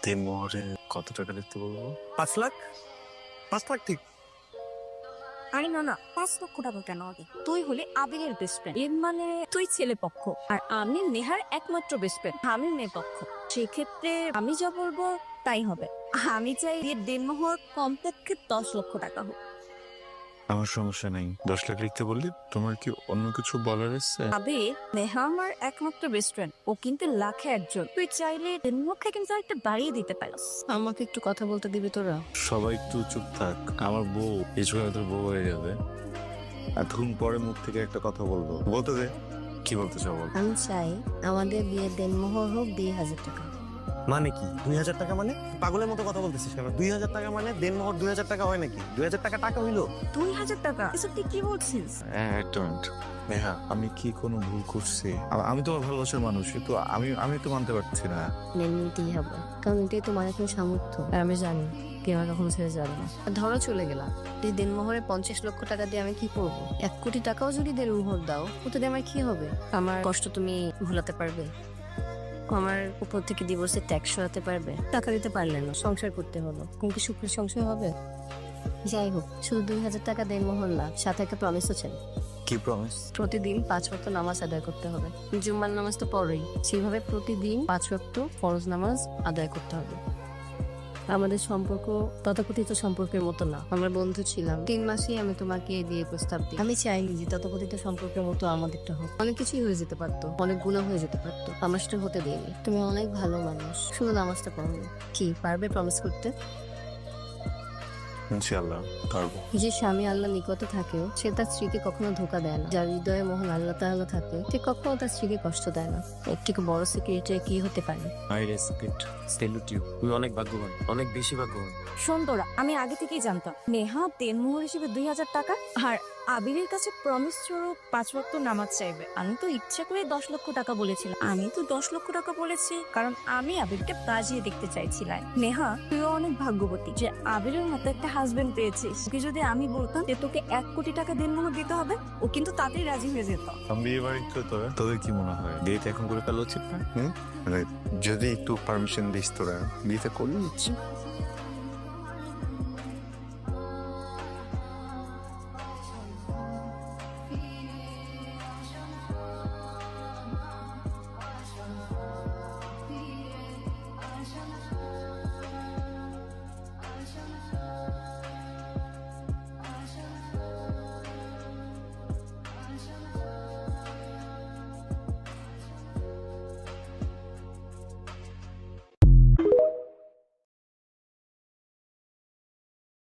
দেনমোহরে কত টাকা লিখতে বলবো? 5 লাখ। 5 লাখ ঠিক। আরে না না, 5 লক্ষ টাকা কেন আগে? তুই হলে আবিরের বেস্ট ফ্রেন্ড, এর মানে তুই ছেলে পক্ষ আর আমি নেহার একমাত্র বেস্ট ফ্রেন্ড, আমি মেয়ে পক্ষ। সেক্ষেত্রে আমি যা বলবো তাই হবে। আমি চাই এর দেনমোহর কমপক্ষে 10 লক্ষ টাকা হোক। আমার সমস্যা নেই, 10 লাখ লিখতে বললি। তোমার কি অন্য কিছু বলার আছে? আবির, নেহা আমার একমাত্র বেস্ট ফ্রেন্ড, ও কিন্তু লাখে একজন। তুই চাইলে দেনমোহরকে কিন্তু একটা বাড়িয়ে দিতে পারিস। আমাকে একটু কথা বলতে দিবি তোরা? সবাই একটু চুপ থাক, আমার বউ এই সময় তোর বউ হয়ে যাবে। এতক্ষণ পরে মুখ থেকে একটা কথা বলবো, বলতে দে। কি বলতে চাও বল। আমি চাই আমাদের বিয়ের দেনমোহর হোক 2,000 টাকা। মানে কি 2,000 টাকা? মানে পাগলের মতো কথা বলতেছিস কেন? 2,000 টাকা মানে দেনমোহর 2,000 টাকা হয় নাকি? 2,000 টাকা টাকা হইলো? 2,000 টাকা? এসব তুই কি বলছিস? হ্যাঁ, একটা মিনিট। নেহা, আমি কি কোনো ভুল করছি? আমি তোমার ভালোবাসার মানুষ, তো আমি তো মানতে পারছি না। মেনে নিতেই হবে, কারণ এটাই তোমার এখন সামর্থ্য। আর আমি জানি কেউ আর কখনো ছেড়ে যাবে না। আর ধরো চলে গেলাম, এই দেনমোহরে 50 লক্ষ টাকা দিয়ে আমি কি করবো? 1 কোটি টাকাও যদি দেনমোহর দাও, ওটা দিয়ে আমার কি হবে? আমার কষ্ট তুমি ভুলাতে পারবে? আমার উপর থেকে ডিভোর্সের ট্যাক্স সরাতে পারবে? টাকা দিতে পারলে না, সংসার করতে হলো, কোন কি সুখের সংসার হবে? যাই হোক, শুধু 2,000 টাকা দেনমোহর না, সাথে একটা প্রমিসও চাই। কি প্রমিস? প্রতিদিন 5 ওয়াক্ত নামাজ আদায় করতে হবে। জুম্মার নামাজ তো পড়েই, সেভাবে প্রতিদিন 5 ওয়াক্ত ফরজ নামাজ আদায় করতে হবে। আমাদের সম্পর্ক তথাকথিত সম্পর্কের মতো না, আমরা বন্ধু ছিলাম। 3 মাসেই আমি তোমাকে দিয়ে প্রস্তাব দিই। আমি চাইনি যে তথাকথিত সম্পর্কের মতো আমাদেরটা হোক। অনেক কিছুই হয়ে যেতে পারতো, অনেক গুনাহ হয়ে যেতে পারতো, আমার সেটা হতে দিইনি। তুমি অনেক ভালো মানুষ, শুধু নামাজটা পড়ো। কি পারবে প্রমিস করতে? ইনশাআল্লাহ পারবো। যে স্বামী আল্লাহ নিকটে থাকে, সে তার স্ত্রীকে কখনো ধোকা দেয় না। যার হৃদয়ে মহান আল্লাহ তাআলা থাকে, সে কখনো তার স্ত্রীকে কষ্ট দেয় না। এর থেকে বড় সিক্রেট কি হতে পারে? I respect, salute you. তুমি অনেক ভাগ্যবান, অনেক বেশি ভাগ্যবান। শোন তোরা, আমি আগে থেকেই জানতাম নেহা দেনমোহর হিসেবে 2,000 টাকা আর আবিরের কাছে প্রমিস স্বরূপ 5 ওয়াক্ত নামাজ চাইবে। আমি তো ইচ্ছা করে 10 লক্ষ টাকা বলেছিলাম। আমি তো 10 লক্ষ টাকা বলেছি কারণ আমি আবিরকে বাজিয়ে দেখতে চাইছিলাম। নেহা, তুইও অনেক ভাগ্যবতী যে আবিরের মতো একটা হাজবেন্ড পেয়েছিস। ওকে যদি আমি বলতাম যে তোকে 1 কোটি টাকা দেনমোহর দিতে হবে, ও কিন্তু তাতেই রাজি হয়ে যেত। আমি বিয়ে বাড়িতে তোদের কি মনে হয় বিয়েটা এখন করে ফেলা উচিত না? মানে যদি একটু পারমিশন দিস তোরা, বিয়েটা করলে নিচ্ছি।